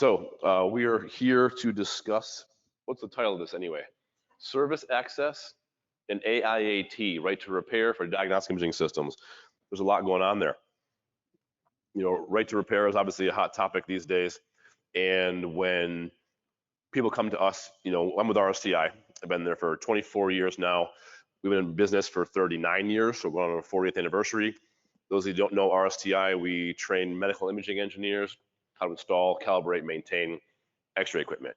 We are here to discuss, what's the title of this anyway? Service access and AIAT, right to repair for diagnostic imaging systems. There's a lot going on there. You know, right to repair is obviously a hot topic these days. And when people come to us, you know, I'm with RSTI. I've been there for 24 years now. We've been in business for 39 years, so we're on our 40th anniversary. Those who don't know RSTI, we train medical imaging engineers how to install, calibrate, maintain X-ray equipment.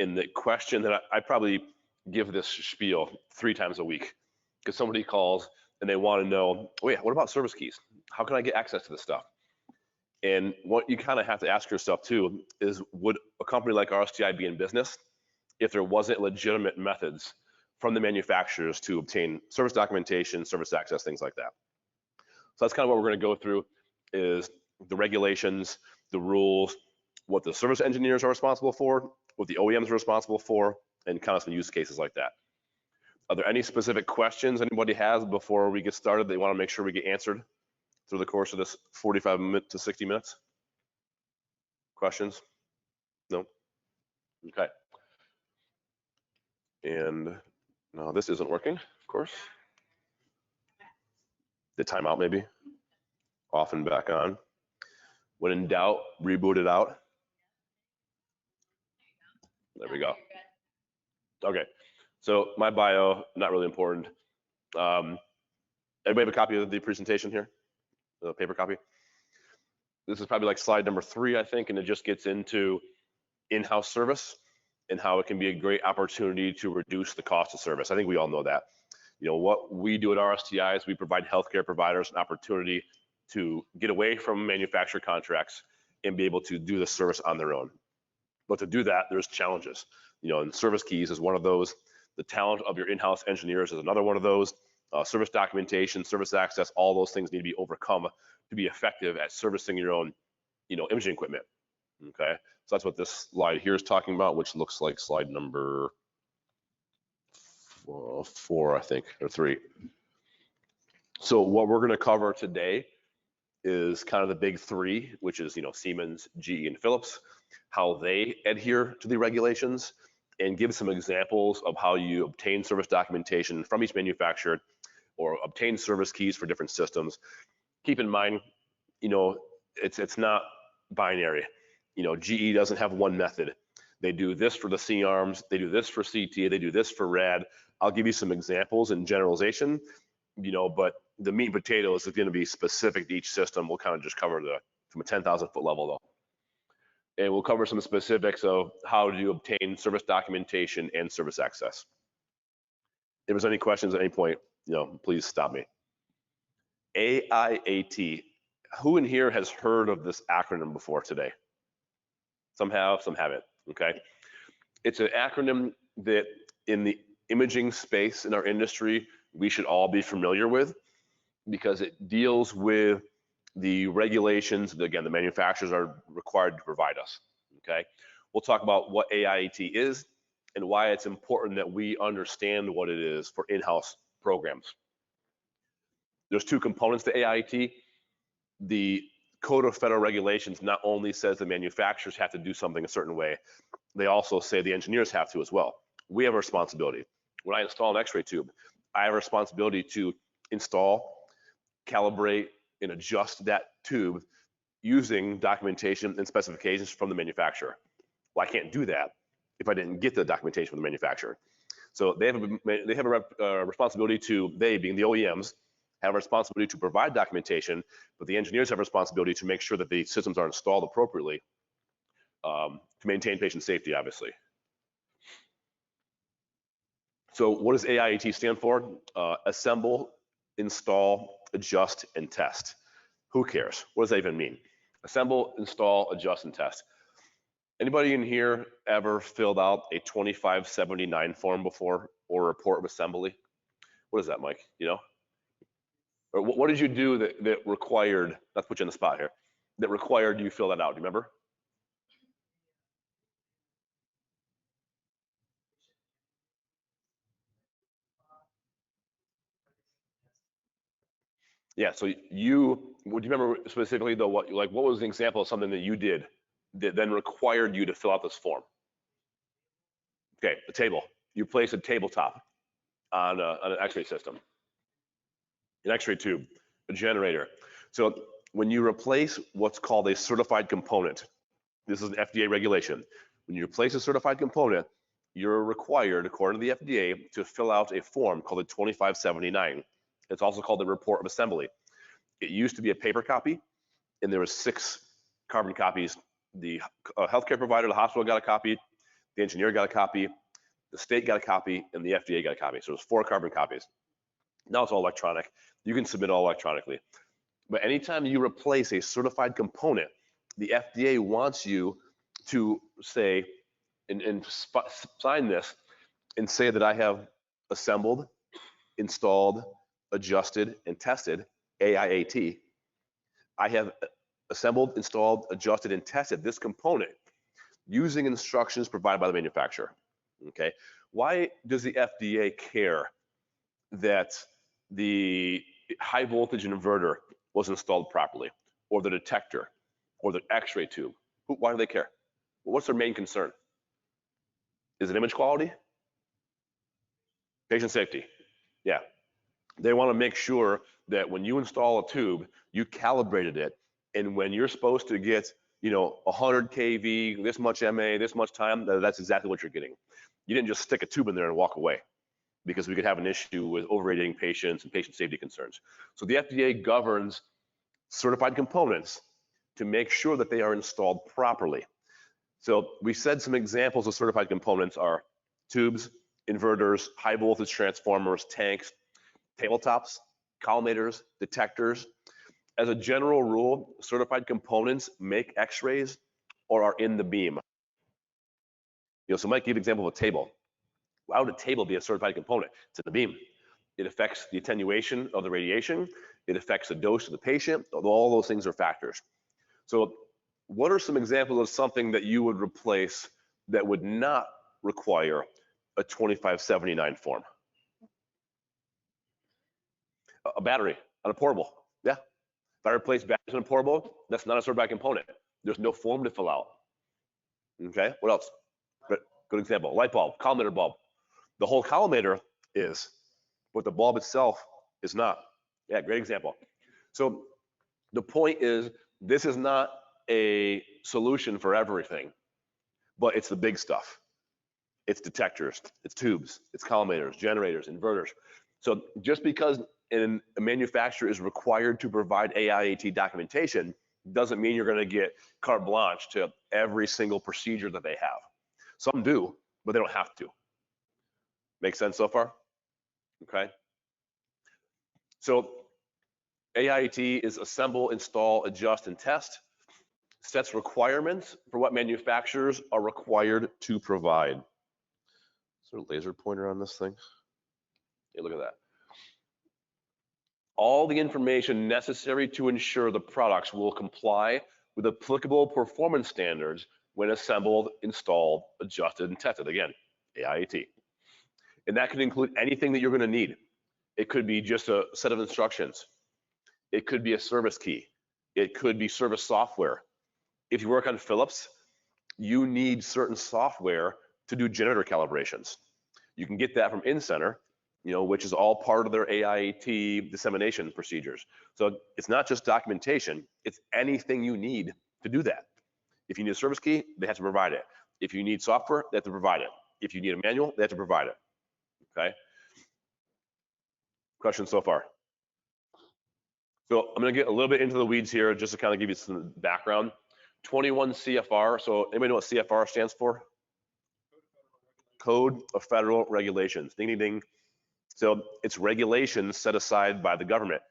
And the question that I probably give this spiel 3 times a week, because somebody calls and they want to know, wait, what about service keys? How can I get access to this stuff? And what you kind of have to ask yourself too is, would a company like RSTI be in business if there wasn't legitimate methods from the manufacturers to obtain service documentation, service access, things like that? So that's kind of what we're going to go through, is the regulations, the rules, what the service engineers are responsible for, what the OEMs are responsible for, and kind of some use cases like that. Are there any specific questions anybody has before we get started they want to make sure we get answered through the course of this 45 to 60 minutes? Questions? No? Okay. And no, this isn't working, of course. The timeout maybe. Off and back on. When in doubt, reboot it out. There we go. Okay, so my bio, not really important. Everybody have a copy of the presentation here? The paper copy? This is probably like slide number 3, I think, and it just gets into in-house service and how it can be a great opportunity to reduce the cost of service. I think we all know that. You know, what we do at RSTI is we provide healthcare providers an opportunity to get away from manufacturer contracts and be able to do the service on their own. But to do that, there's challenges. You know, and service keys is one of those. The talent of your in-house engineers is another one of those. Service documentation, service access, all those things need to be overcome to be effective at servicing your own, you know, imaging equipment. Okay, so that's what this slide here is talking about, which looks like slide number 4, I think, or 3. So what we're going to cover today is kind of the big 3, which is, you know, Siemens, GE, and Philips, how they adhere to the regulations, and give some examples of how you obtain service documentation from each manufacturer or obtain service keys for different systems. Keep in mind, you know, it's not binary. You know, GE doesn't have one method. They do this for the C-arms, they do this for CT, they do this for RAD. I'll give you some examples in generalization, you know, but the meat and potatoes is going to be specific to each system. We'll kind of just cover from a 10,000-foot level though. And we'll cover some specifics of how to obtain service documentation and service access. If there's any questions at any point, you know, please stop me. AIAT. Who in here has heard of this acronym before today? Some have, some haven't. Okay. It's an acronym that in the imaging space in our industry, we should all be familiar with, because it deals with the regulations that, again, the manufacturers are required to provide us. Okay, we'll talk about what AIAT is and why it's important that we understand what it is for in-house programs. There's 2 components to AIAT. The Code of Federal Regulations not only says the manufacturers have to do something a certain way, they also say the engineers have to as well. We have a responsibility. When I install an X-ray tube, I have a responsibility to install, calibrate, and adjust that tube using documentation and specifications from the manufacturer. Well, I can't do that if I didn't get the documentation from the manufacturer. So they have a responsibility to, they being the OEMs, have a responsibility to provide documentation, but the engineers have a responsibility to make sure that the systems are installed appropriately to maintain patient safety, obviously. So what does AIAT stand for? Assemble, install, adjust, and test. Who cares? What does that even mean? Assemble, install, adjust, and test. Anybody in here ever filled out a 2579 form before, or a report of assembly? What is that, Mike? You know? Or what did you do that required, not to put you on the spot here, that required you fill that out? Do you remember? Yeah, so would you remember specifically though, what was an example of something that you did that then required you to fill out this form. Okay, a table. You place a tabletop on an X-ray system, an X-ray tube, a generator. So when you replace what's called a certified component, this is an FDA regulation. When you replace a certified component, you're required, according to the FDA, to fill out a form called a 2579. It's also called the report of assembly. It used to be a paper copy, and there were 6 carbon copies. The healthcare provider, the hospital got a copy, the engineer got a copy, the state got a copy, and the FDA got a copy. So there's 4 carbon copies. Now it's all electronic. You can submit all electronically. But anytime you replace a certified component, the FDA wants you to say and sign this and say that I have assembled, installed, adjusted, and tested, AIAT. I have assembled, installed, adjusted, and tested this component using instructions provided by the manufacturer. Okay, why does the FDA care that the high voltage inverter was installed properly, or the detector, or the X-ray tube? Why do they care? Well, what's their main concern? Is it image quality? Patient safety. Yeah. They want to make sure that when you install a tube, you calibrated it, and when you're supposed to get, 100 kV, this much MA, this much time, that's exactly what you're getting. You didn't just stick a tube in there and walk away, because we could have an issue with overrating patients and patient safety concerns. So the FDA governs certified components to make sure that they are installed properly. So we said some examples of certified components are tubes, inverters, high voltage transformers, tanks, tabletops, collimators, detectors. As a general rule, certified components make X-rays or are in the beam. So I might give an example of a table. Why would a table be a certified component? It's in the beam. It affects the attenuation of the radiation. It affects the dose of the patient. All those things are factors. So what are some examples of something that you would replace that would not require a 2579 form? A battery on a portable. Yeah. If I replace batteries on a portable, that's not a certified component. There's no form to fill out. Okay, what else? Good example. Light bulb, collimator bulb. The whole collimator is, but the bulb itself is not. Yeah, great example. So the point is, this is not a solution for everything, but it's the big stuff. It's detectors, it's tubes, it's collimators, generators, inverters. So just because a manufacturer is required to provide AIAT documentation doesn't mean you're going to get carte blanche to every single procedure that they have. Some do, but they don't have to. Make sense so far? Okay. So AIAT is assemble, install, adjust, and test. Sets requirements for what manufacturers are required to provide. Is there a laser pointer on this thing? Hey, look at that. All the information necessary to ensure the products will comply with applicable performance standards when assembled, installed, adjusted, and tested. Again, AIAT. And that could include anything that you're going to need. It could be just a set of instructions. It could be a service key. It could be service software. If you work on Philips, you need certain software to do generator calibrations. You can get that from InCenter, which is all part of their AIAT dissemination procedures. So it's not just documentation, it's anything you need to do that. If you need a service key, they have to provide it. If you need software, they have to provide it. If you need a manual, they have to provide it. Okay? Questions so far? So I'm gonna get a little bit into the weeds here just to kind of give you some background. 21 CFR, so anybody know what CFR stands for? Code of Federal Regulations, ding, ding, ding. So it's regulations set aside by the government.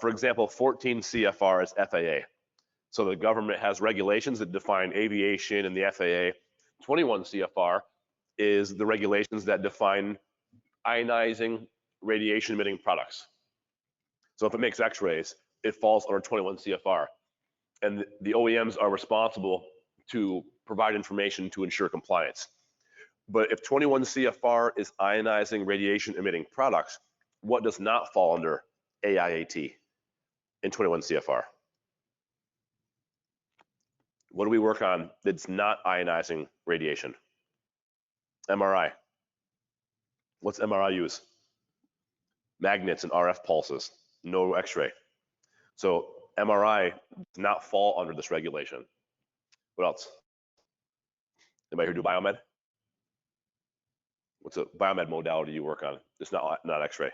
For example, 14 CFR is FAA. So the government has regulations that define aviation and the FAA. 21 CFR is the regulations that define ionizing radiation emitting products. So if it makes X-rays, it falls under 21 CFR. And the OEMs are responsible to provide information to ensure compliance. But if 21 CFR is ionizing radiation emitting products, what does not fall under AIAT in 21 CFR? What do we work on that's not ionizing radiation? MRI. What's MRI use? Magnets and RF pulses, no X-ray. So MRI does not fall under this regulation. What else? Anybody here do biomed? What's a biomed modality you work on? It's not X-ray.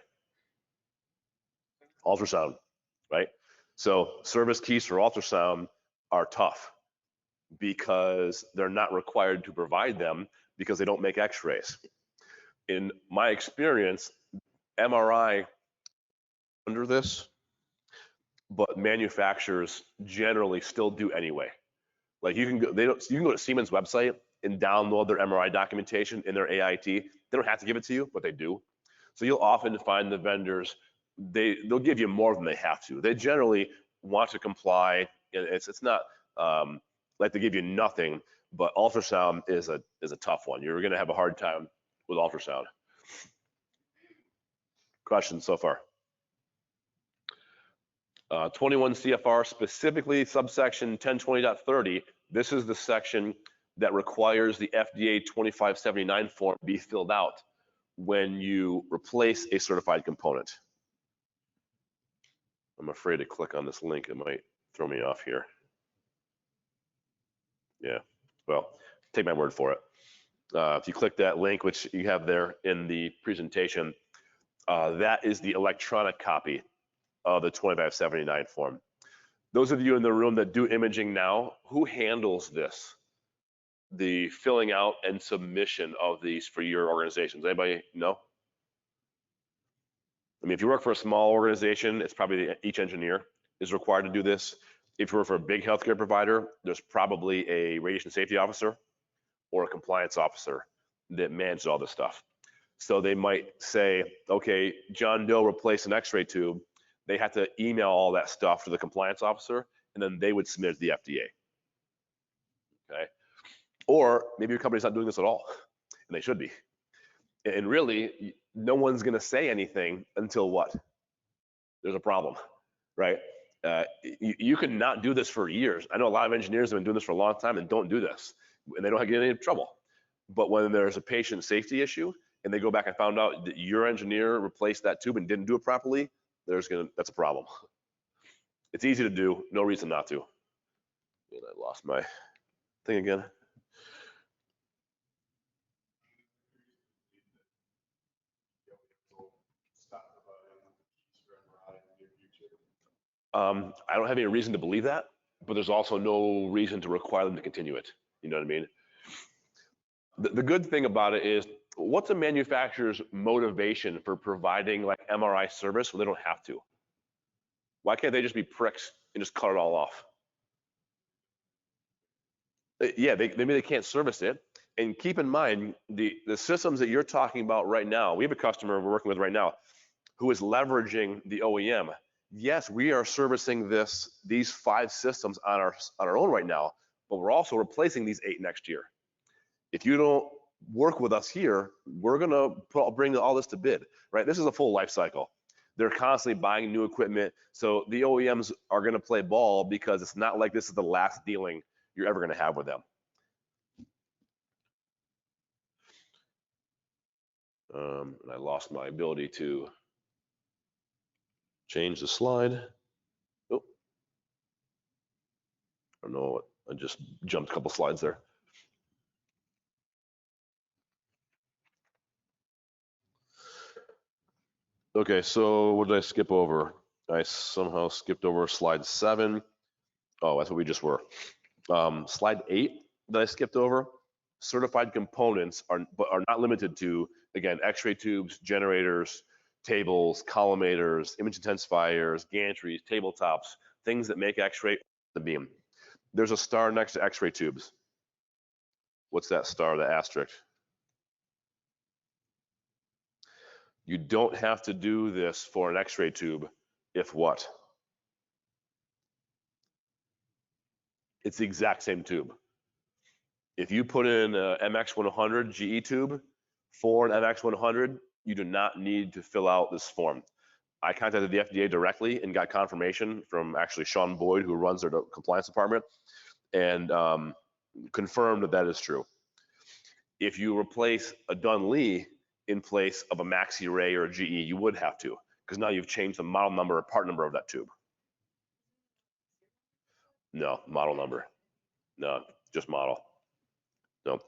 Ultrasound, right? So service keys for ultrasound are tough because they're not required to provide them because they don't make X-rays. In my experience, MRI under this, but manufacturers generally still do anyway. Like you can go, you can go to Siemens' website and download their MRI documentation in their AIAT. They don't have to give it to you, but they do. So you'll often find the vendors, they'll give you more than they have to. They generally want to comply. It's not like they give you nothing, but ultrasound is a tough one. You're going to have a hard time with ultrasound. Questions so far? 21 CFR, specifically subsection 1020.30, this is the section that requires the FDA 2579 form be filled out when you replace a certified component. I'm afraid to click on this link, it might throw me off here. Yeah, well, take my word for it. If you click that link, which you have there in the presentation, that is the electronic copy of the 2579 form. Those of you in the room that do imaging now, who handles this? The filling out and submission of these for your organizations. Anybody know? I mean, if you work for a small organization, it's probably each engineer is required to do this. If you work for a big healthcare provider, there's probably a radiation safety officer or a compliance officer that manages all this stuff. So they might say, okay, John Doe replaced an X-ray tube. They have to email all that stuff to the compliance officer, and then they would submit it to the FDA. Okay. Or maybe your company's not doing this at all, and they should be. And really, no one's going to say anything until what? There's a problem, right? You can not do this for years. I know a lot of engineers have been doing this for a long time and don't do this, and they don't get any trouble. But when there's a patient safety issue, and they go back and found out that your engineer replaced that tube and didn't do it properly, that's a problem. It's easy to do, no reason not to. And I lost my thing again. I don't have any reason to believe that, but there's also no reason to require them to continue it. You know what I mean? The good thing about it is, what's a manufacturer's motivation for providing like MRI service when they don't have to? Why can't they just be pricks and just cut it all off? Yeah, maybe they can't service it. And keep in mind, the systems that you're talking about right now, we have a customer we're working with right now who is leveraging the OEM. Yes, we are servicing these 5 systems on our own right now, but we're also replacing these 8 next year. If you don't work with us here, we're gonna bring all this to bid, right? This is a full life cycle. They're constantly buying new equipment, so the OEMs are gonna play ball because it's not like this is the last dealing you're ever gonna have with them. And I lost my ability to change the slide. Oh, I don't know, I just jumped a couple slides there. Okay, so what did I skip over? I somehow skipped over slide 7. Oh, that's what we just were. Slide 8 that I skipped over. Certified components are not limited to, again, X-ray tubes, generators, tables, collimators, image intensifiers, gantries, tabletops, things that make X-ray the beam. There's a star next to X-ray tubes. What's that star, the asterisk? You don't have to do this for an X-ray tube if what? It's the exact same tube. If you put in a MX100 GE tube for an MX100, you do not need to fill out this form. I contacted the FDA directly and got confirmation from actually Sean Boyd, who runs their compliance department. and confirmed that that is true. If you replace a Dunley in place of a Maxi Ray or a GE, you would have to, because now you've changed the model number or part number of that tube. No, model number. No, just model. No.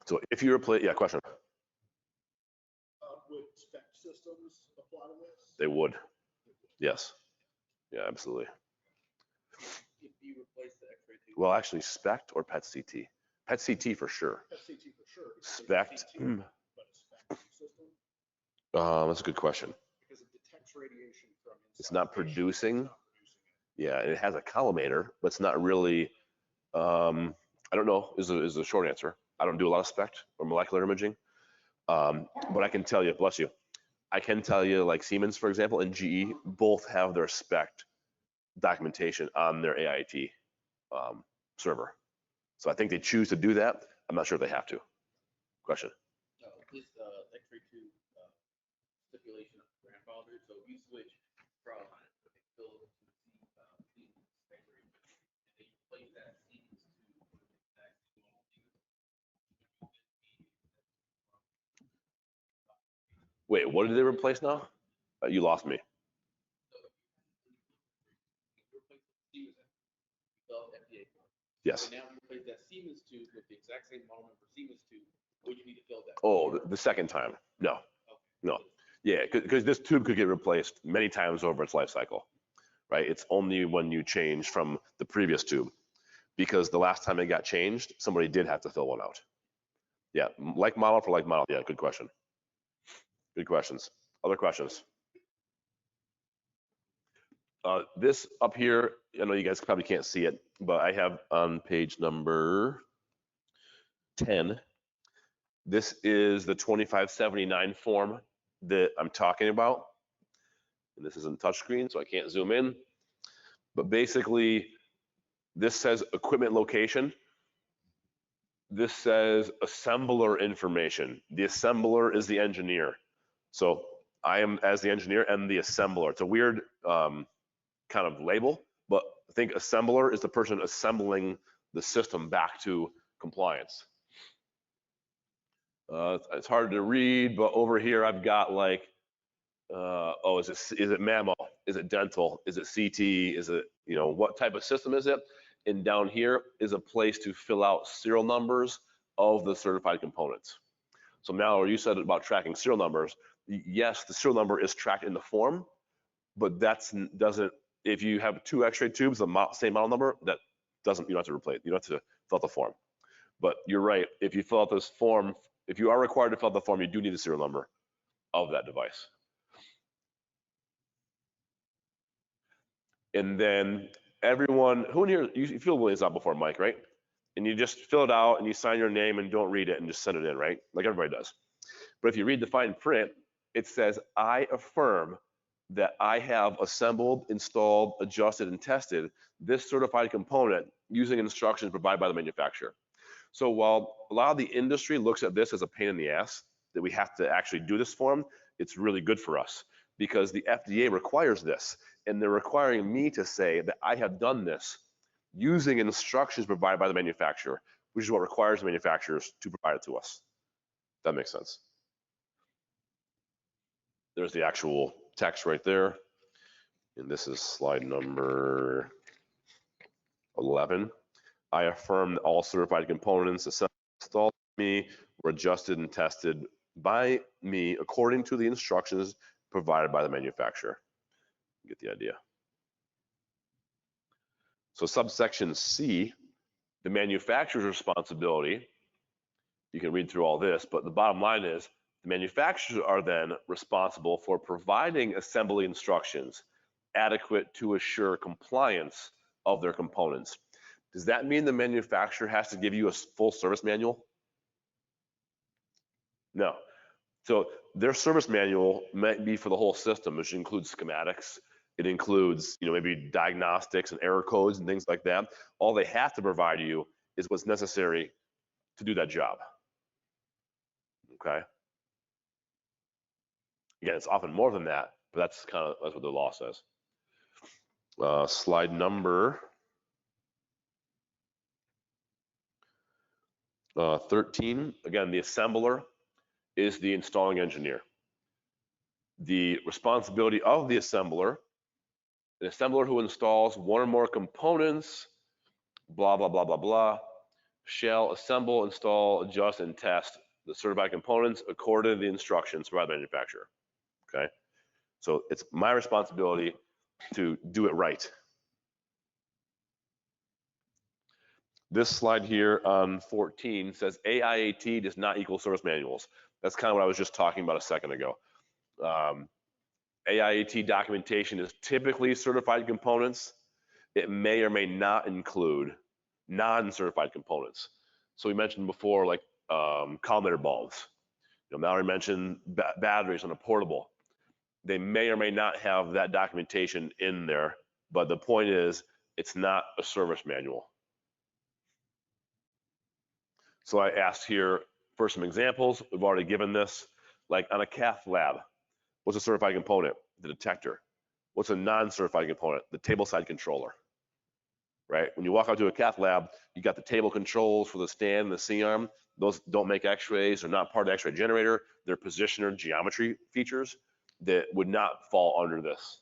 So if you replace, yeah, question. Would spec systems apply to this? They would. Yes. Yeah, absolutely. If you replace the X-ray tube. Well, actually, SPECT or PET CT? PET CT for sure. PET CT for sure. SPECT. But a SPECT system. That's a good question. Because it detects radiation from inside. It's not producing. It's not producing it. Yeah, and it has a collimator, but it's not really. I don't know. Is the short answer. I don't do a lot of SPECT or molecular imaging, but I can tell you. Bless you. I can tell you, like Siemens, for example, and GE both have their SPECT documentation on their AIAT server. So I think they choose to do that. I'm not sure if they have to. Question. This X-ray tube stipulation of grandfather. So if you switch from Philips to Siemens X-ray, and they replace that Siemens tube with the exact same model. Wait, what did they replace now? You lost me. Yes. So now you replace that Siemens tube with the exact same model number Siemens tube. Would you need to fill that? Oh, the second time. No. Okay. No. Yeah, because this tube could get replaced many times over its life cycle, right? It's only when you change from the previous tube, because the last time it got changed, somebody did have to fill one out. Yeah, like model for like model. Yeah, good question. Good questions. Other questions? This up here, I know you guys probably can't see it, but I have on page number 10. This is the 2579 form that I'm talking about. And this isn't touchscreen, so I can't zoom in. But basically, this says equipment location. This says assembler information. The assembler is the engineer. So I am, as the engineer, and the assembler. It's a weird kind of label, but I think assembler is the person assembling the system back to compliance. It's hard to read, but over here I've got like, is it mammo? Is it dental? Is it CT? Is it, what type of system is it? And down here is a place to fill out serial numbers of the certified components. So now, you said about tracking serial numbers. Yes, the serial number is tracked in the form, but doesn't. If you have two X-ray tubes, the same model number, you don't have to replace. You don't have to fill out the form. But you're right. If you fill out this form, if you are required to fill out the form, you do need the serial number of that device. And then everyone, who in here, you filled this out before, Mike, right? And you just fill it out and you sign your name and don't read it and just send it in, right? Like everybody does. But if you read the fine print, it says, I affirm that I have assembled, installed, adjusted, and tested this certified component using instructions provided by the manufacturer. So while a lot of the industry looks at this as a pain in the ass, that we have to actually do this form, it's really good for us because the FDA requires this, and they're requiring me to say that I have done this using instructions provided by the manufacturer, which is what requires the manufacturers to provide it to us. That makes sense. There's the actual text right there. And this is slide number 11. I affirm that all certified components installed by me were adjusted and tested by me according to the instructions provided by the manufacturer. You get the idea. So subsection C, the manufacturer's responsibility. You can read through all this, but the bottom line is the manufacturers are then responsible for providing assembly instructions adequate to assure compliance of their components. Does that mean the manufacturer has to give you a full service manual? No. So their service manual might be for the whole system, which includes schematics. It includes, maybe diagnostics and error codes and things like that. All they have to provide you is what's necessary to do that job. Okay. Again, it's often more than that, but that's what the law says. Slide number 13, again, the assembler is the installing engineer. The responsibility of the assembler, an assembler who installs one or more components, blah, blah, blah, blah, blah, shall assemble, install, adjust, and test the certified components according to the instructions provided by the manufacturer, okay? So it's my responsibility to do it right. This slide here on 14 says AIAT does not equal service manuals. That's kind of what I was just talking about a second ago. AIAT documentation is typically certified components. It may or may not include non-certified components. So we mentioned before, like collimator bulbs. Mallory mentioned batteries on a portable. They may or may not have that documentation in there, but the point is, it's not a service manual. So I asked here for some examples. We've already given this, like on a cath lab. What's a certified component? The detector. What's a non-certified component? The tableside controller, right? When you walk out to a cath lab, you got the table controls for the stand and the C-arm. Those don't make x-rays. They're not part of the x-ray generator. They're positioner geometry features that would not fall under this.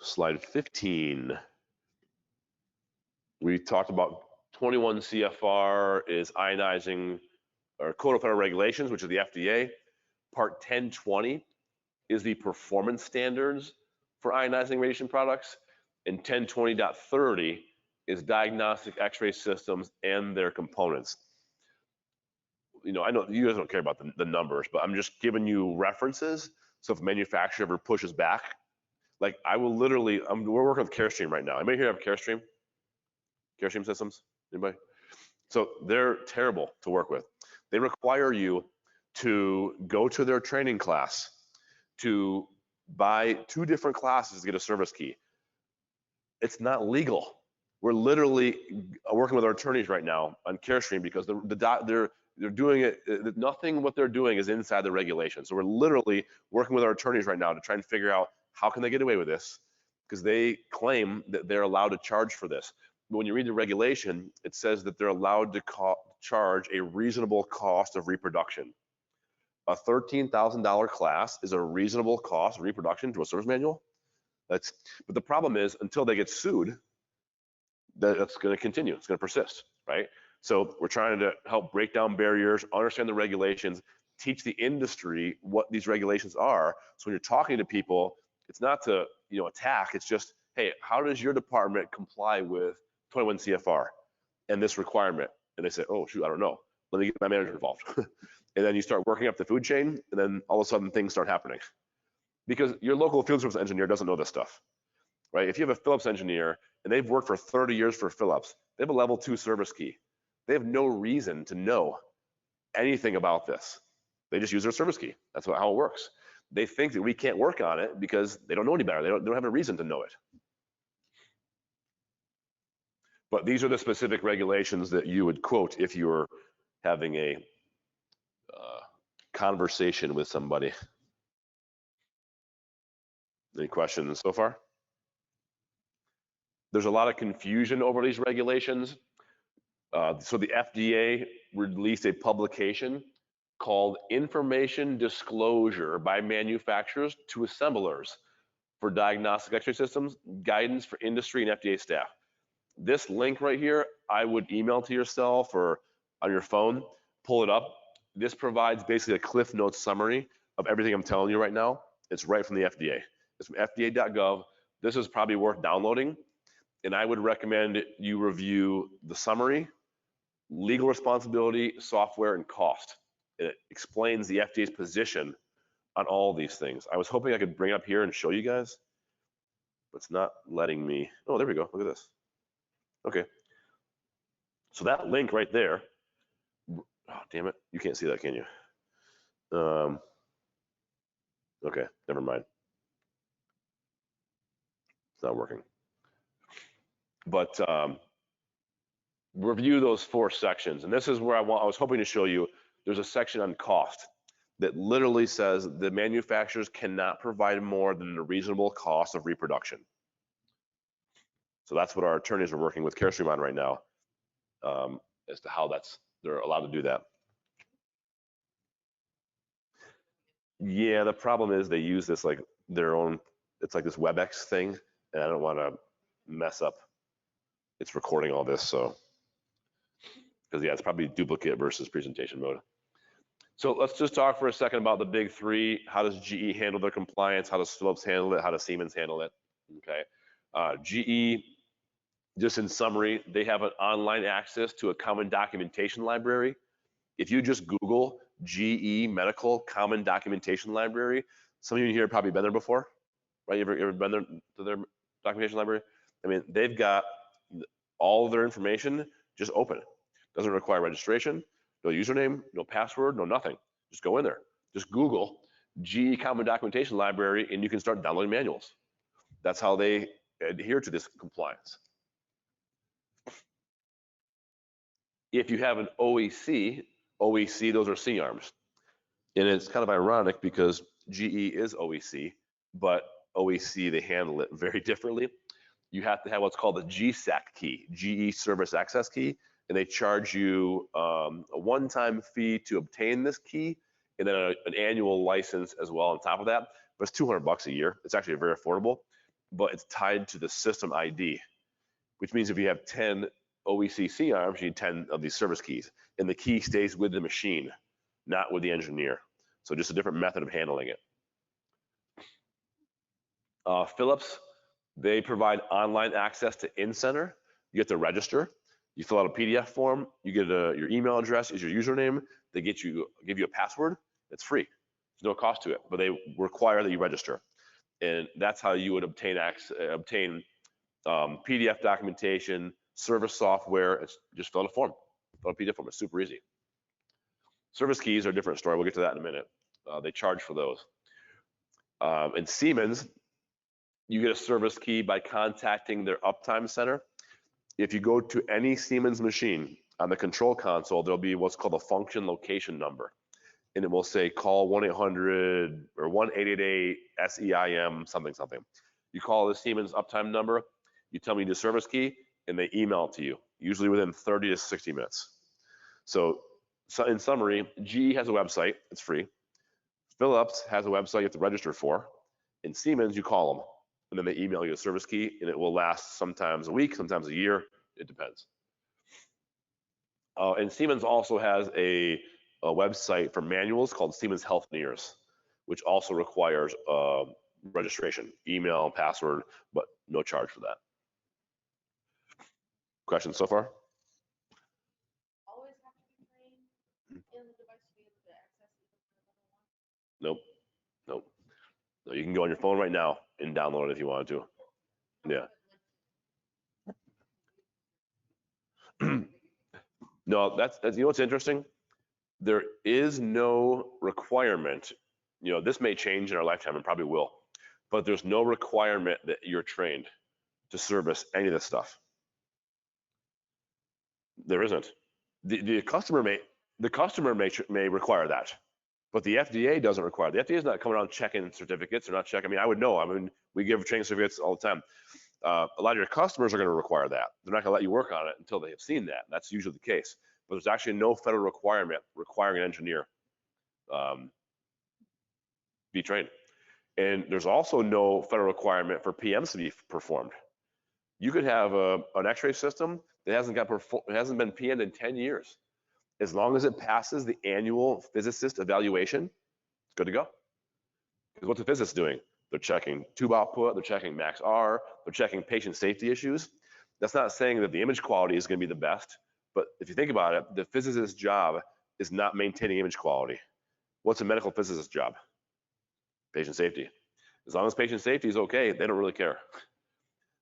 Slide 15. We talked about 21 CFR is ionizing or Code of Federal Regulations, which is the FDA. Part 1020 is the performance standards for ionizing radiation products. And 1020.30 is diagnostic x-ray systems and their components. I know you guys don't care about the numbers, but I'm just giving you references. So if a manufacturer ever pushes back, like I will literally, we're working with CareStream right now. Anybody here have CareStream? CareStream systems? Anybody? So they're terrible to work with. They require you to go to their training class, to buy 2 different classes to get a service key. It's not legal. We're literally working with our attorneys right now on CareStream because they're doing it. Nothing what they're doing is inside the regulation. So we're literally working with our attorneys right now to try and figure out how can they get away with this, because they claim that they're allowed to charge for this. But when you read the regulation, it says that they're allowed to charge a reasonable cost of reproduction. A $13,000 class is a reasonable cost of reproduction to a service manual. But the problem is, until they get sued, that's going to continue. It's going to persist, right? So we're trying to help break down barriers, understand the regulations, teach the industry what these regulations are. So when you're talking to people, it's not to attack. It's just, hey, how does your department comply with 21 CFR and this requirement? And they say, oh shoot, I don't know. Let me get my manager involved. And then you start working up the food chain, and then all of a sudden things start happening. Because your local field service engineer doesn't know this stuff, right? If you have a Philips engineer and they've worked for 30 years for Philips, they have a level 2 service key. They have no reason to know anything about this. They just use their service key. That's how it works. They think that we can't work on it because they don't know any better. They don't have a reason to know it. But these are the specific regulations that you would quote if you were having a conversation with somebody. Any questions so far? There's a lot of confusion over these regulations. So the FDA released a publication called Information Disclosure by Manufacturers to Assemblers for Diagnostic X-ray Systems, Guidance for Industry and FDA Staff. This link right here, I would email to yourself or on your phone, pull it up. This provides basically a Cliff Notes summary of everything I'm telling you right now. It's right from the FDA. It's from fda.gov. This is probably worth downloading, and I would recommend you review the summary, legal responsibility, software, and cost. It explains the FDA's position on all these things. I was hoping I could bring it up here and show you guys, but it's not letting me. Oh, there we go. Look at this. Okay. So that link right there. Oh, damn it. You can't see that, can you? Okay, never mind. It's not working. But review those 4 sections. And this is where I was hoping to show you, there's a section on cost. that literally says the manufacturers cannot provide more than the reasonable cost of reproduction. So that's what our attorneys are working with CareStream on right now, as to how they're allowed to do that. Yeah, the problem is they use this like their own, it's like this WebEx thing, and I don't want to mess up. It's recording all this, so, because yeah, it's probably duplicate versus presentation mode. So let's just talk for a second about the big three. How does GE handle their compliance? How does Philips handle it? How does Siemens handle it? Okay, GE, just in summary, they have an online access to a common documentation library. If you just Google GE Medical Common Documentation Library, some of you here have probably been there before, right? You ever been there to their documentation library? I mean, they've got all of their information just open. Doesn't require registration, no username, no password, no nothing. Just go in there. Just Google GE Common Documentation Library, and you can start downloading manuals. That's how they adhere to this compliance. If you have an OEC, those are C-arms. And it's kind of ironic because GE is OEC, but OEC, they handle it very differently. You have to have what's called a GSAC key, GE Service Access Key, and they charge you a one-time fee to obtain this key, and then an annual license as well on top of that. But it's $200 a year. It's actually very affordable, but it's tied to the system ID, which means if you have 10 OEC C-arms, you need 10 of these service keys, and the key stays with the machine, not with the engineer. So just a different method of handling it. Philips, they provide online access to InCenter. You get to register. You fill out a PDF form. You get your email address is your username. They give you a password. It's free. There's no cost to it, but they require that you register. And that's how you would obtain PDF documentation, service software. It's just fill out a form. Fill out a PDF form. It's super easy. Service keys are a different story. We'll get to that in a minute. They charge for those. And Siemens, you get a service key by contacting their uptime center. If you go to any Siemens machine on the control console, there'll be what's called a function location number. And it will say call 1-800 or 1-888-SEIM something something. You call the Siemens uptime number, you tell me the service key, and they email it to you, usually within 30 to 60 minutes. So in summary, GE has a website, it's free. Philips has a website you have to register for. In Siemens, you call them, and then they email you a service key, and it will last sometimes a week, sometimes a year, it depends. And Siemens also has a website for manuals called Siemens Healthineers, which also requires registration, email, password, but no charge for that. Questions so far? Always have to be trained in the device to be able to access it? Nope. No, you can go on your phone right now and download it if you wanted to. Yeah. No, that's you know what's interesting? There is no requirement. You know, this may change in our lifetime and probably will, but there's no requirement that you're trained to service any of this stuff. There isn't. The customer may require that, but the FDA doesn't require. The FDA is not coming around checking certificates. They're not checking. I mean, I would know. I mean, we give training certificates all the time. A lot of your customers are going to require that. They're not going to let you work on it until they have seen that. That's usually the case. But there's actually no federal requirement requiring an engineer be trained. And there's also no federal requirement for PMs to be performed. You could have an X-ray system that hasn't been PM'd in 10 years. As long as it passes the annual physicist evaluation, it's good to go. Because what's the physicist doing? They're checking tube output, they're checking max R, they're checking patient safety issues. That's not saying that the image quality is going to be the best, but if you think about it, the physicist's job is not maintaining image quality. What's a medical physicist's job? Patient safety. As long as patient safety is okay, they don't really care.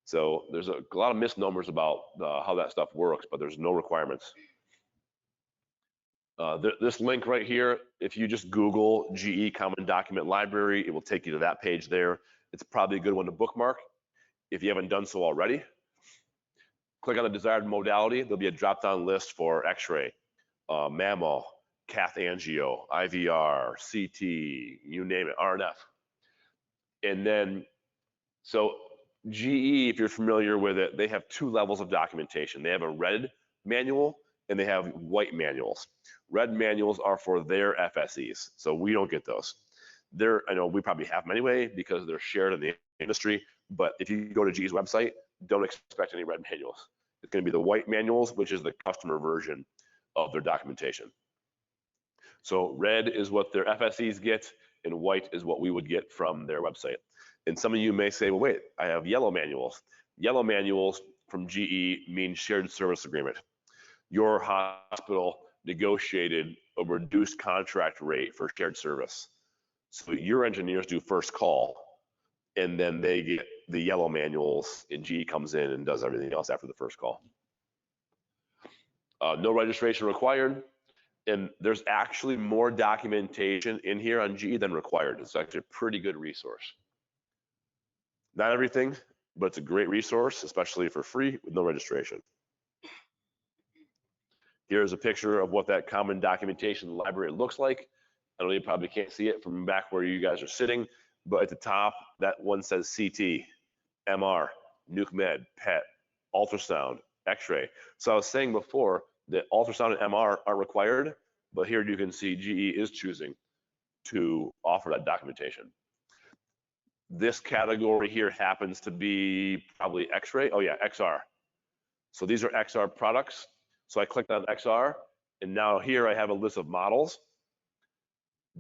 So there's a lot of misnomers about how that stuff works, but there's no requirements. This link right here, if you just Google GE Common Document Library, it will take you to that page there. It's probably a good one to bookmark if you haven't done so already. Click on the desired modality. There'll be a drop-down list for X-ray, mammo, cath angio, IVR, CT, you name it, RNF. And then, so GE, if you're familiar with it, they have two levels of documentation. They have a red manual and they have white manuals. Red manuals are for their FSEs, so we don't get those. I know we probably have them anyway because they're shared in the industry, but if you go to GE's website, don't expect any red manuals. It's going to be the white manuals, which is the customer version of their documentation. So red is what their FSEs get, and white is what we would get from their website. And some of you may say, well, wait, I have yellow manuals. Yellow manuals from GE mean shared service agreement. Your hospital negotiated a reduced contract rate for shared service. So your engineers do first call, and then they get the yellow manuals, and GE comes in and does everything else after the first call. No registration required, and there's actually more documentation in here on GE than required. It's actually a pretty good resource. Not everything, but it's a great resource, especially for free with no registration. Here's a picture of what that common documentation library looks like. I know you probably can't see it from back where you guys are sitting, but at the top, that one says CT, MR, nuke med, PET, ultrasound, X-ray. So I was saying before that ultrasound and MR aren't required, but here you can see GE is choosing to offer that documentation. This category here happens to be probably X-ray. Oh yeah, XR. So these are XR products. So I clicked on XR, and now here I have a list of models.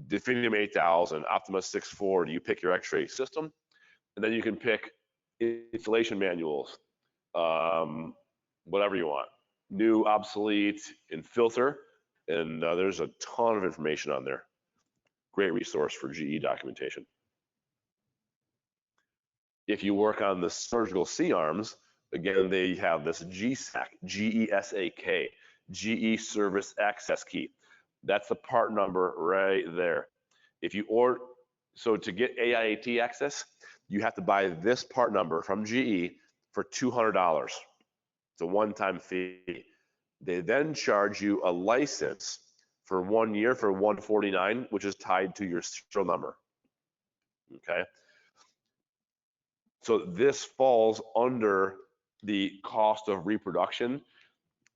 Definium 8000, Optimus 640, you pick your X-ray system, and then you can pick installation manuals, whatever you want, new, obsolete, and filter, and there's a ton of information on there. Great resource for GE documentation. If you work on the surgical C-arms, again, they have this GSAK, G-E-S-A-K, GE Service Access Key. That's the part number right there. If you order, so to get AIAT access, you have to buy this part number from GE for $200. It's a one-time fee. They then charge you a license for 1 year for $149, which is tied to your serial number. Okay. So this falls under the cost of reproduction.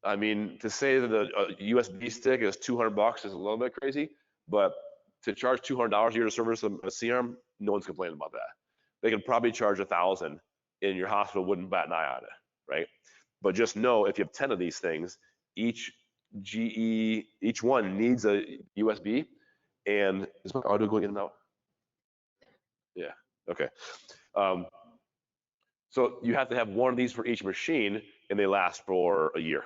I mean, to say that a USB stick is $200 is a little bit crazy, but to charge $200 a year to service a C-arm, no one's complaining about that. They could probably charge $1,000 and your hospital wouldn't bat an eye on it, right? But just know if you have 10 of these things, each one needs a USB. And is my audio going in and out? Yeah, okay. So you have to have one of these for each machine, and they last for a year.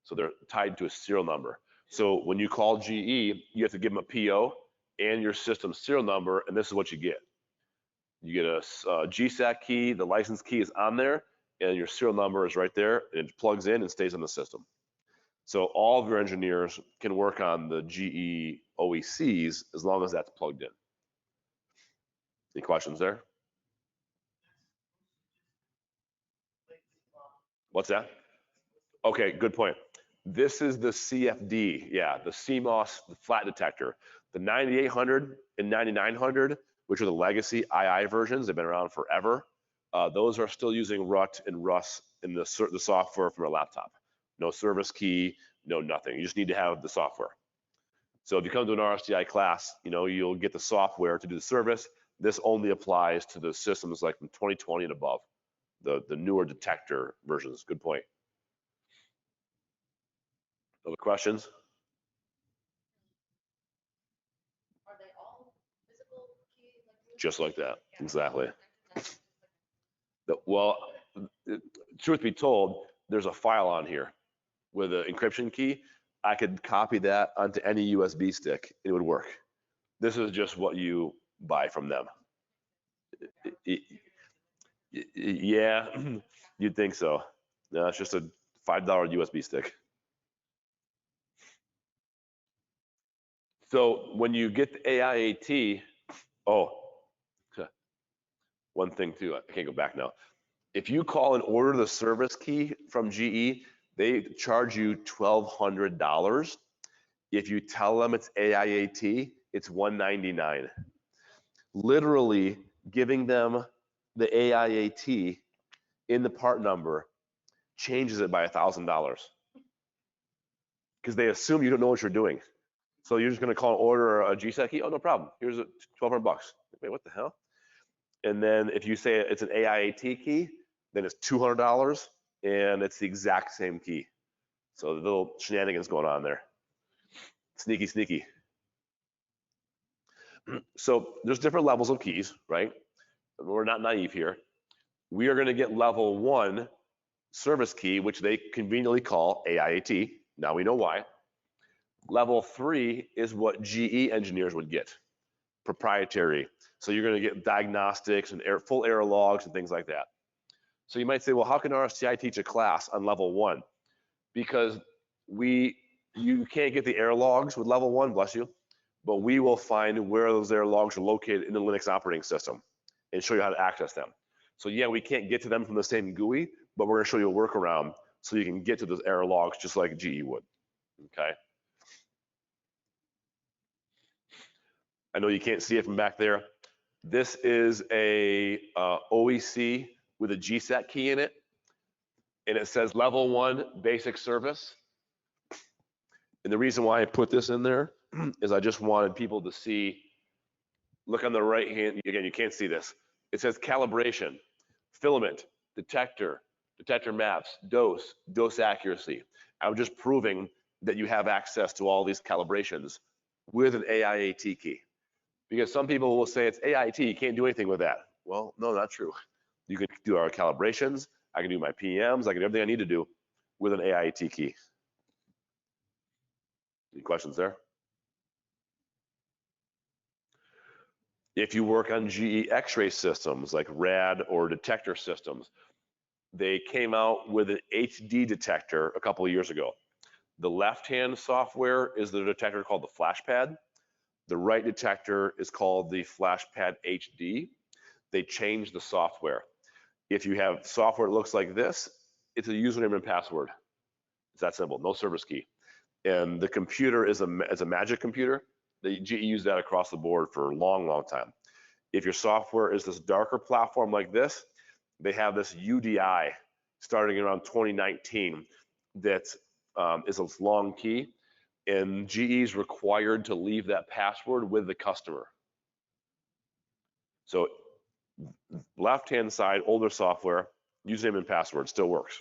So they're tied to a serial number. So when you call GE, you have to give them a PO and your system serial number, and this is what you get. You get a GSAK key, the license key is on there, and your serial number is right there, and it plugs in and stays in the system. So all of your engineers can work on the GE OECs as long as that's plugged in. Any questions there? What's that? Okay, good point. This is the CFD, yeah, the CMOS the flat detector. The 9800 and 9900, which are the legacy II versions, they've been around forever. Those are still using RUT and RUS in the software from a laptop. No service key, no nothing. You just need to have the software. So if you come to an RSTI class, you'll get the software to do the service. This only applies to the systems like from 2020 and above, the newer detector versions. Good point. Other questions? Are they all physical key? Just like that, exactly. Well, truth be told, there's a file on here with an encryption key. I could copy that onto any USB stick, it would work. This is just what you buy from them. Yeah, you'd think so. No, it's just a $5 USB stick. So when you get the AIAT, one thing too, I can't go back now. If you call and order the service key from GE, they charge you $1,200, If you tell them it's AIAT, it's $199. Literally giving them the AIAT in the part number changes it by $1,000 because they assume you don't know what you're doing. So you're just going to call and order a GSAT key. Oh, no problem. Here's $1,200. Wait, what the hell? And then if you say it's an AIAT key, then it's $200 and it's the exact same key. So the little shenanigans going on there. Sneaky, sneaky. So there's different levels of keys, right? We're not naive here. We are going to get level 1 service key, which they conveniently call AIAT. Now we know why. Level 3 is what GE engineers would get, proprietary. So you're going to get diagnostics and full error logs and things like that. So you might say, well, how can RSTI teach a class on level 1? Because you can't get the error logs with level 1, bless you, but we will find where those error logs are located in the Linux operating system and show you how to access them. So yeah, we can't get to them from the same GUI, but we're going to show you a workaround so you can get to those error logs just like GE would. Okay. I know you can't see it from back there. This is a OEC with a GSAT key in it, and it says level 1 basic service. And the reason why I put this in there is I just wanted people to see, look on the right hand, again, you can't see this. It says calibration, filament, detector, detector maps, dose accuracy. I'm just proving that you have access to all these calibrations with an AIAT key. Because some people will say it's AIT, you can't do anything with that. Well, no, not true. You can do our calibrations, I can do my PMs, I can do everything I need to do with an AIT key. Any questions there? If you work on GE X-ray systems like RAD or detector systems, they came out with an HD detector a couple of years ago. The left-hand software is the detector called the FlashPad. The right detector is called the FlashPad HD. They changed the software. If you have software that looks like this, it's a username and password. It's that simple, no service key. And the computer is a magic computer. The GE used that across the board for a long, long time. If your software is this darker platform like this, they have this UDI starting around 2019 that is a long key, and GE is required to leave that password with the customer. So left-hand side, older software, username and password still works.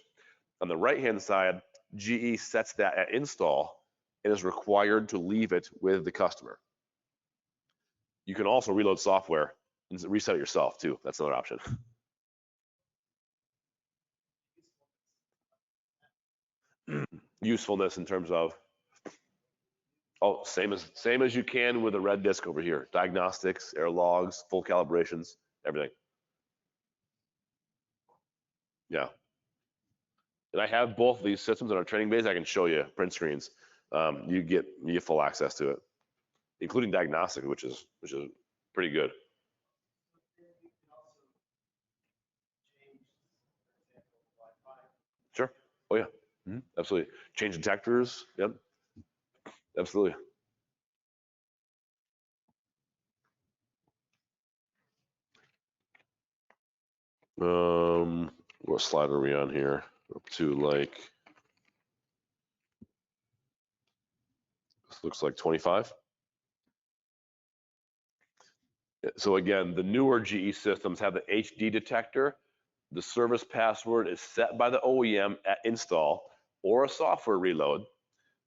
On the right-hand side, GE sets that at install and is required to leave it with the customer. You can also reload software and reset it yourself too. That's another option. Usefulness in terms of, oh, same as you can with a red disk over here. Diagnostics, error logs, full calibrations, everything. Yeah. And I have both of these systems in our training base. I can show you print screens. You get full access to it, including diagnostic, which is pretty good. Sure. Oh yeah. Absolutely. Change detectors. Yep. Absolutely. What slide are we on here? Up to like, this looks like 25. So again, the newer GE systems have the HD detector. The service password is set by the OEM at install or a software reload.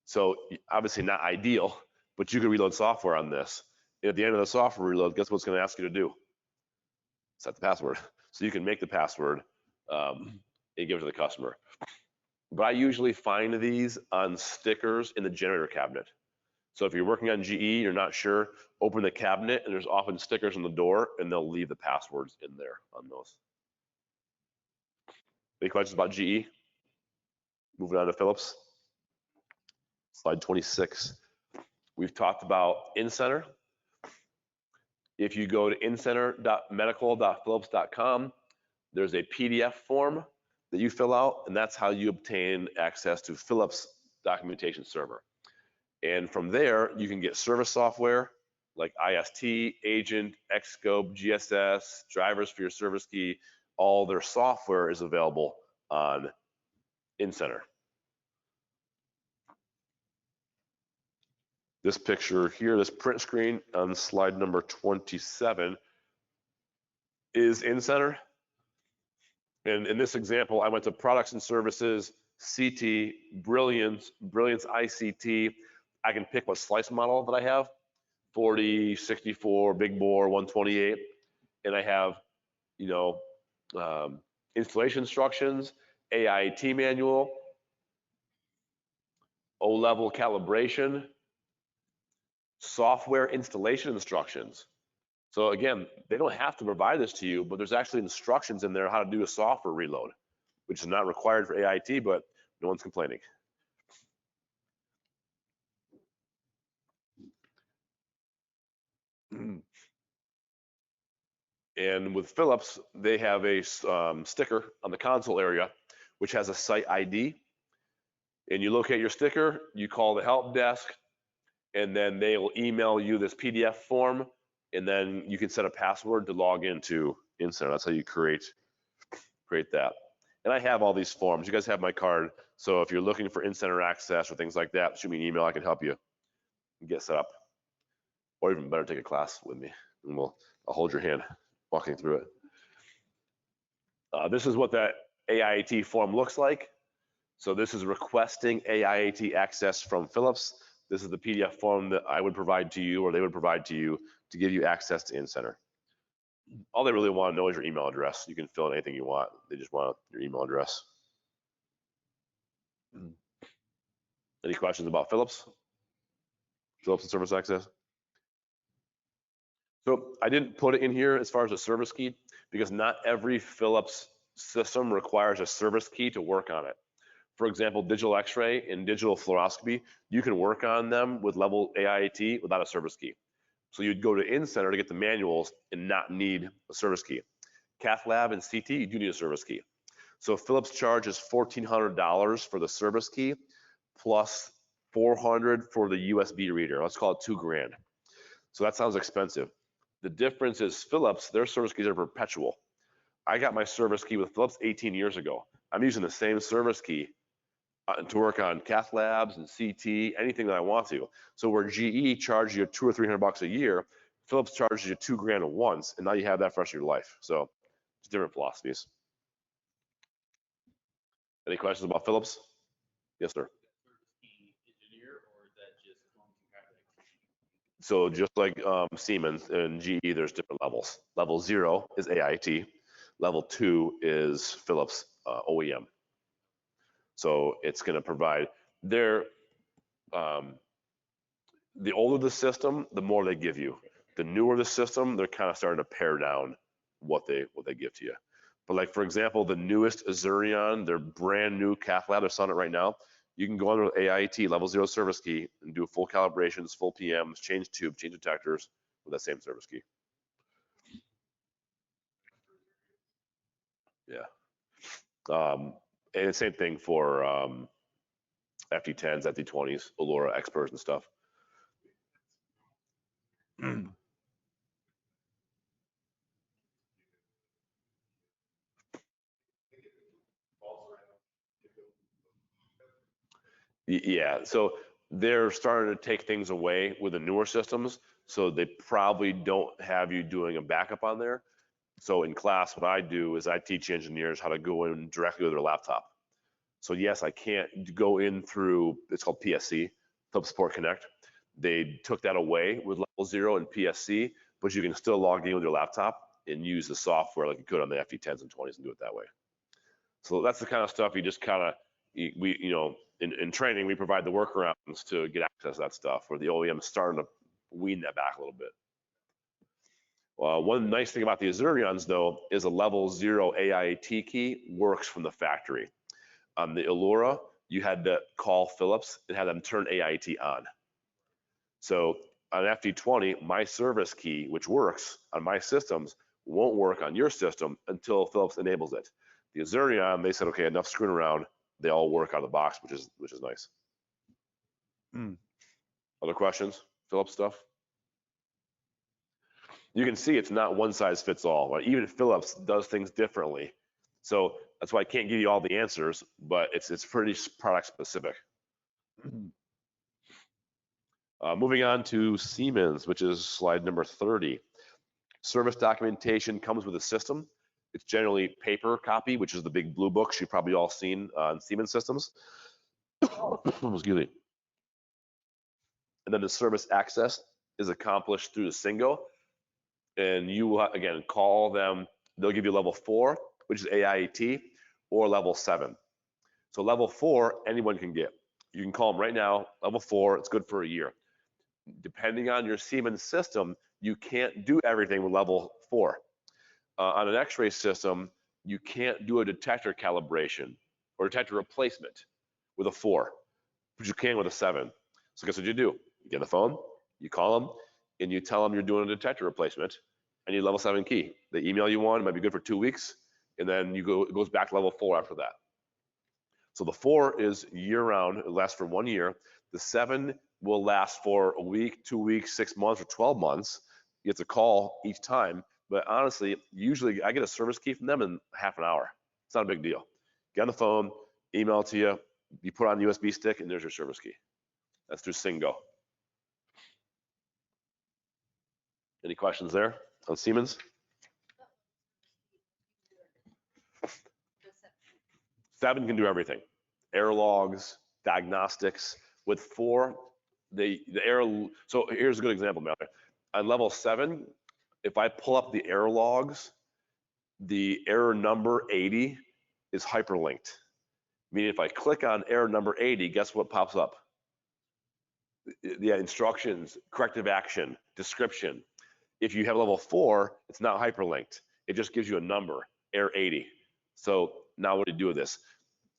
So obviously not ideal, but you can reload software on this. And at the end of the software reload, guess what it's going to ask you to do? Set the password. So you can make the password and give it to the customer. But I usually find these on stickers in the generator cabinet. So if you're working on GE, you're not sure, open the cabinet and there's often stickers on the door and they'll leave the passwords in there on those. Any questions about GE? Moving on to Philips. Slide 26. We've talked about in-center. If you go to incenter.medical.philips.com, there's a PDF form that you fill out, and that's how you obtain access to Philips documentation server. And from there, you can get service software like IST, Agent, Xscope, GSS, drivers for your service key. All their software is available on InCenter. This picture here, this print screen on slide number 27 is InCenter. And in this example, I went to products and services, CT, Brilliance ICT. I can pick what slice model that I have, 40, 64, big bore, 128. And I have, you know, installation instructions, AIAT manual, O-level calibration, software installation instructions. So again, they don't have to provide this to you, but there's actually instructions in there how to do a software reload, which is not required for AIT, but no one's complaining. And with Philips, they have a sticker on the console area, which has a site ID. And you locate your sticker, you call the help desk, and then they will email you this PDF form, and then you can set a password to log into InCenter. That's how you create that. And I have all these forms. You guys have my card. So if you're looking for InCenter access or things like that, shoot me an email. I can help you get set up. Or even better, take a class with me, and I'll hold your hand walking through it. This is what that AIAT form looks like. So this is requesting AIAT access from Philips. This is the PDF form that I would provide to you, or they would provide to you, to give you access to InCenter. All they really want to know is your email address. You can fill in anything you want. They just want your email address. Any questions about Philips? Philips and service access? So I didn't put it in here as far as a service key, because not every Philips system requires a service key to work on it. For example, digital x-ray and digital fluoroscopy, you can work on them with level AIAT without a service key. So you'd go to InCenter to get the manuals and not need a service key. Cath lab and CT, you do need a service key. So Philips charges $1,400 for the service key, plus $400 for the USB reader. Let's call it $2,000. So that sounds expensive. The difference is Philips, their service keys are perpetual. I got my service key with Philips 18 years ago. I'm using the same service key to work on cath labs and CT, anything that I want to. So where GE charges you $200 or $300 a year, Philips charges you $2,000 at once, and now you have that for the rest of your life. So it's different philosophies. Any questions about Philips? Yes, sir. So just like Siemens and GE, there's different levels. Level 0 is AIT. Level 2 is Philips OEM. So it's going to provide their, the older the system, the more they give you. The newer the system, they're kind of starting to pare down what they give to you. But like, for example, the newest Azurion, their brand new cath lab, they're selling it right now. You can go under AIAT level 0 service key and do full calibrations, full PMs, change tube, change detectors with that same service key. Yeah. And the same thing for FT10s, FT20s, Allura, experts and stuff. Yeah, so they're starting to take things away with the newer systems, so they probably don't have you doing a backup on there. So in class, what I do is I teach engineers how to go in directly with their laptop. So yes, I can't go in through, it's called PSC, Philips Support Connect. They took that away with level 0 and PSC, but you can still log in with your laptop and use the software like you could on the FT10s and 20s and do it that way. So that's the kind of stuff you just kind of, we, you know, in training, we provide the workarounds to get access to that stuff, where the OEM is starting to wean that back a little bit. One nice thing about the Azurions, though, is a level 0 AIAT key works from the factory. On the Allura, you had to call Philips and have them turn AIAT on. So on FT20, my service key, which works on my systems, won't work on your system until Philips enables it. The Azurion, they said, okay, enough screwing around. They all work out of the box, which is nice. Other questions? Philips stuff? You can see it's not one size fits all. Right? Even Philips does things differently. So that's why I can't give you all the answers, but it's pretty product specific. Moving on to Siemens, which is slide number 30. Service documentation comes with a system. It's generally paper copy, which is the big blue books you've probably all seen on Siemens systems. Excuse me. And then the service access is accomplished through the Singo. And you will, again, call them. They'll give you level 4, which is AIAT, or level 7. So level 4, anyone can get. You can call them right now. Level 4, it's good for a year. Depending on your Siemens system, you can't do everything with level 4. On an X-ray system, you can't do a detector calibration or detector replacement with a 4, but you can with a 7. So guess what you do? You get on the phone, you call them, and you tell them you're doing a detector replacement. I need a level 7 key. They email you one, it might be good for 2 weeks, and then it goes back to level 4 after that. So the 4 is year-round, it lasts for 1 year. The 7 will last for a week, 2 weeks, 6 months, or 12 months. You have to call each time, but honestly, usually I get a service key from them in half an hour. It's not a big deal. Get on the phone, email it to you, you put it on a USB stick, and there's your service key. That's through Singo. Any questions there on Siemens? 7 can do everything. Error logs, diagnostics. With 4, the error. So here's a good example, Mallory. On level 7, if I pull up the error logs, the error number 80 is hyperlinked. Meaning if I click on error number 80, guess what pops up? The instructions, corrective action, description. If you have level 4, it's not hyperlinked. It just gives you a number, error 80. So now what do you do with this?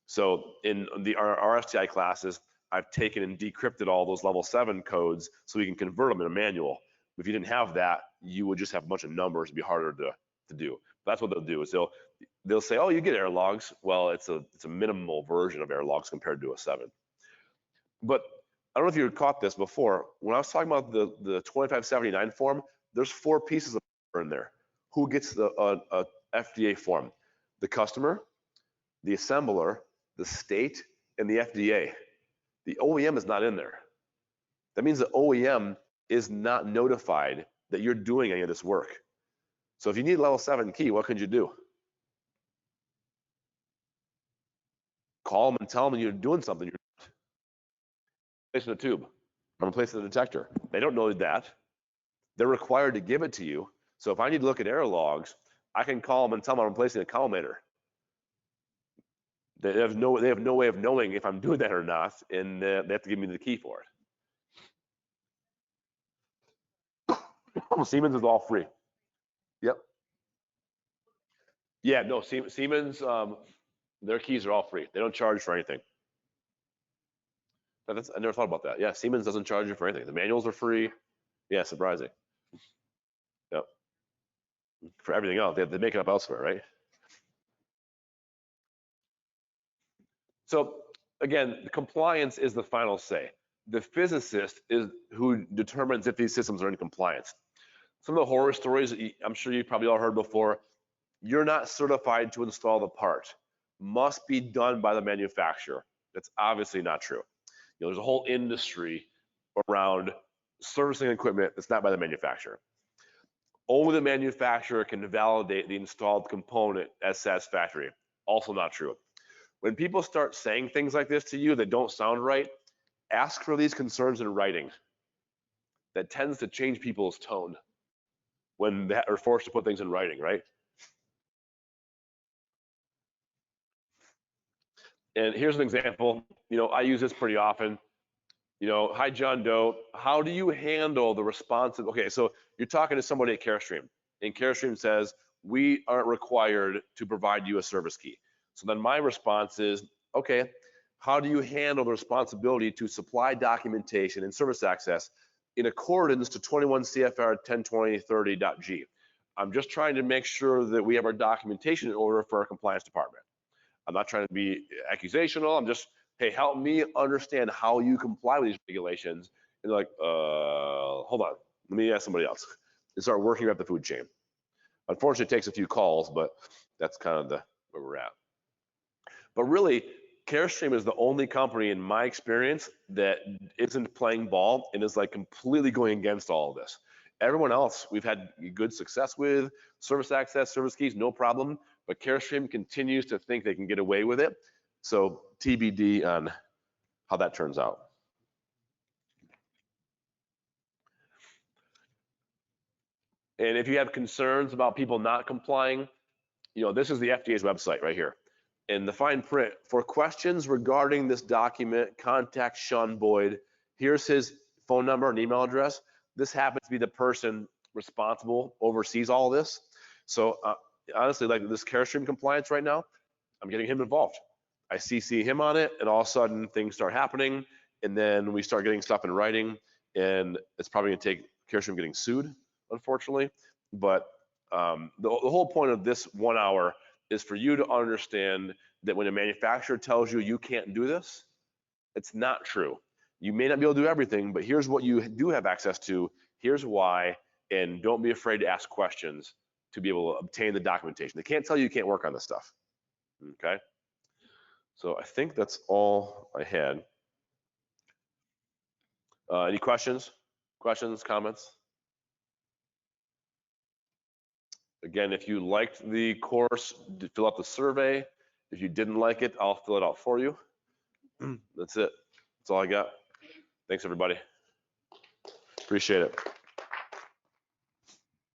So in our RSTI classes, I've taken and decrypted all those level 7 codes so we can convert them in a manual. If you didn't have that, you would just have a bunch of numbers. It'd be harder to do. But that's what they'll do is they'll say, oh, you get error logs. Well, it's a minimal version of error logs compared to a 7. But I don't know if you caught this before. When I was talking about the 2579 form, there's 4 pieces of in there. Who gets the FDA form? The customer, the assembler, the state, and the FDA. The OEM is not in there. That means the OEM is not notified that you're doing any of this work. So if you need level 7 key, what could you do? Call them and tell them you're doing something. You're replacing a tube. I'm replacing the detector. They don't know that. They're required to give it to you. So if I need to look at error logs, I can call them and tell them I'm replacing a collimator. They have no way of knowing if I'm doing that or not, and they have to give me the key for it. Siemens is all free. Yep. Yeah, no, Siemens, their keys are all free. They don't charge for anything. I never thought about that. Yeah, Siemens doesn't charge you for anything. The manuals are free. Yeah, surprising. Yep. For everything else, they make it up elsewhere, right? So again, compliance is the final say. The physicist is who determines if these systems are in compliance. Some of the horror stories I'm sure you probably all heard before. You're not certified to install the part. Must be done by the manufacturer. That's obviously not true. There's a whole industry around servicing equipment that's not by the manufacturer. Only the manufacturer can validate the installed component as satisfactory. Also not true. When people start saying things like this to you that don't sound right, ask for these concerns in writing. That tends to change people's tone when they are forced to put things in writing, right? And here's an example. I use this pretty often. Hi, John Doe. How do you handle the responsive? Okay, so you're talking to somebody at CareStream, and CareStream says, we aren't required to provide you a service key. So then my response is, okay, how do you handle the responsibility to supply documentation and service access in accordance to 21 CFR 102030.g? I'm just trying to make sure that we have our documentation in order for our compliance department. I'm not trying to be accusational. I'm just, hey, help me understand how you comply with these regulations And you're like, hold on, let me ask somebody else. And start working up the food chain. Unfortunately, it takes a few calls, but that's kind of where we're at. But really, Carestream is the only company in my experience that isn't playing ball and is like completely going against all of this. Everyone else we've had good success with, service access, service keys, no problem. But Carestream continues to think they can get away with it. So TBD on how that turns out. And if you have concerns about people not complying, you know, this is the FDA's website right here. In the fine print, for questions regarding this document, contact Sean Boyd. Here's his phone number and email address. This happens to be the person responsible, oversees all of this. So honestly, like this Carestream compliance right now, I'm getting him involved. I CC him on it, and all of a sudden things start happening, and then we start getting stuff in writing, and it's probably gonna take Carestream getting sued, unfortunately. But the whole point of this 1 hour is for you to understand that when a manufacturer tells you you can't do this, it's not true. You may not be able to do everything, but here's what you do have access to, here's why, and don't be afraid to ask questions to be able to obtain the documentation. They can't tell you can't work on this stuff, okay? So I think that's all I had. Any questions? Questions, comments? Again, if you liked the course, fill out the survey. If you didn't like it, I'll fill it out for you. That's it. That's all I got. Thanks, everybody. Appreciate it.